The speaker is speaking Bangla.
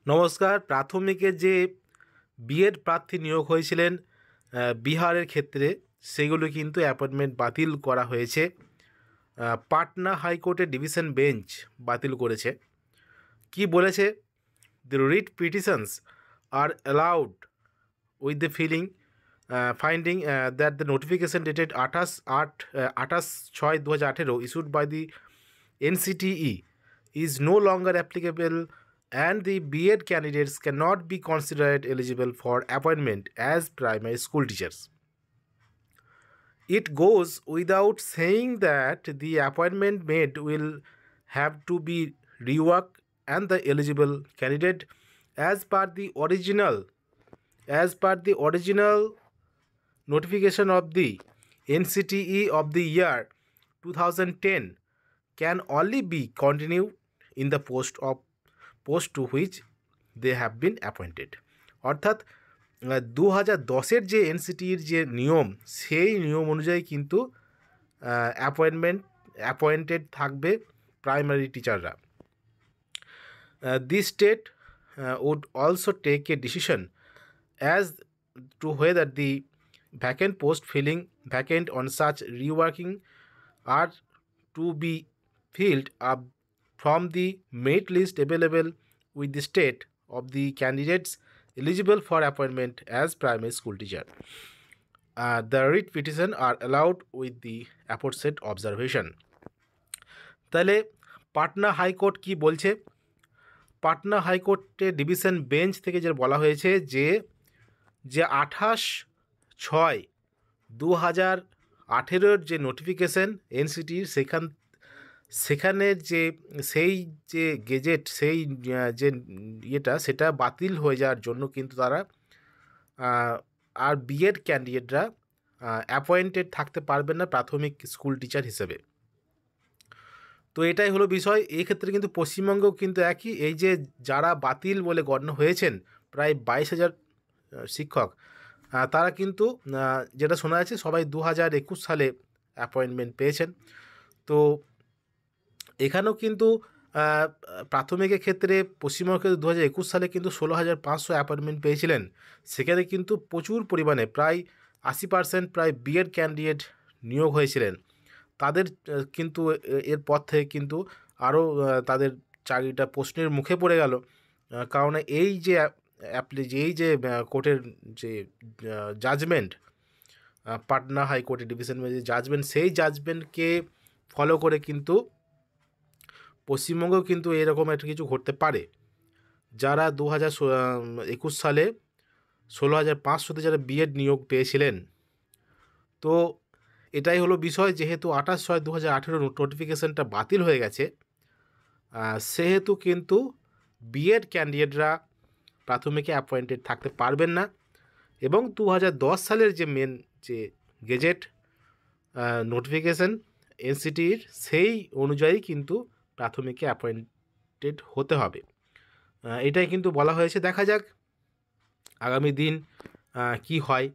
নমস্কার। প্রাথমিকের যে বিএড প্রার্থী নিয়োগ হয়েছিলেন বিহারের ক্ষেত্রে, সেগুলো কিন্তু অ্যাপয়েন্টমেন্ট বাতিল করা হয়েছে। পাটনা হাইকোর্টের ডিভিশন বেঞ্চ বাতিল করেছে। কি বলেছে? The writ petitions R allowed with the finding that the notification dated 28/6/2018 issued by the NCTE is no longer applicable and the B.Ed candidates cannot be considered eligible for appointment as primary school teachers. It goes without saying that the appointment made will have to be reworked and the eligible candidate as per the original notification of the NCTE of the year 2010 can only be continued in the post to which they have been appointed. অর্থাৎ 2010-এর যে এনসিটির যে নিয়ম, সেই নিয়ম অনুযায়ী কিন্তু অ্যাপয়েন্টেড থাকবে প্রাইমারি টিচাররা। This state would also take a decision as to whether the vacant post filling vacant on such reworking are to be filled up from the merit list available with the state of the candidates eligible for appointment as primary school teacher. The writ petition are allowed with the aforesaid observation. তাহলে পাটনা হাইকোর্ট কি বলছে? পাটনা হাইকোর্টের ডিভিশন বেঞ্চ থেকে যে বলা হয়েছে যে 28/6/2018 যে নোটিফিকেশন এনসিটির সেখানের সেই যে গেজেট, সেই যে সেটা বাতিল হয়ে যাওয়ার জন্য কিন্তু তারা আর বিএড ক্যান্ডিডেটরা অ্যাপয়েন্টেড থাকতে পারবেন না প্রাথমিক স্কুল টিচার হিসেবে। তো এটাই হলো বিষয়। এই ক্ষেত্রে কিন্তু পশ্চিমবঙ্গেও কিন্তু একই, এই যে যারা বাতিল বলে গণ্য হয়েছেন প্রায় 22,000 শিক্ষক, তারা কিন্তু যেটা শোনা যাচ্ছে সবাই 2021 সালে অ্যাপয়েন্টমেন্ট পেয়েছেন। তো এখানেও কিন্তু প্রাথমিকের ক্ষেত্রে পশ্চিমবঙ্গে 2021 সালে কিন্তু 16,500 অ্যাপয়েন্টমেন্ট পেয়েছিলেন। সেখানে কিন্তু প্রচুর পরিমাণে প্রায় 80% প্রায় বিএড ক্যান্ডিডেট নিয়োগ হয়েছিলেন। তাদের কিন্তু এরপর থেকে কিন্তু আরও তাদের চাকরিটা প্রশ্নের মুখে পড়ে গেল। কারণ এই যে কোর্টের যে জাজমেন্ট, পাটনা হাইকোর্টের ডিভিশন যে জাজমেন্ট, সেই জাজমেন্টকে ফলো করে কিন্তু পশ্চিমবঙ্গেও কিন্তু এরকম একটা কিছু ঘটতে পারে। যারা 2021 সালে 16,500-তে যারা বিএড নিয়োগ পেয়েছিলেন, তো এটাই হলো বিষয়। যেহেতু 28/6/2018 নোটিফিকেশানটা বাতিল হয়ে গেছে, সেহেতু কিন্তু বিএড ক্যান্ডিডেটরা প্রাথমিকে অ্যাপয়েন্টেড থাকতে পারবেন না। এবং 2010 সালের যে মেন যে গেজেট নোটিফিকেশান এনসিটির, সেই অনুযায়ী কিন্তু প্রাথমিকে অ্যাপয়েন্টেড হতে হবে। এটাই কিন্তু বলা হয়েছে। দেখা যাক আগামী দিন কি হয়।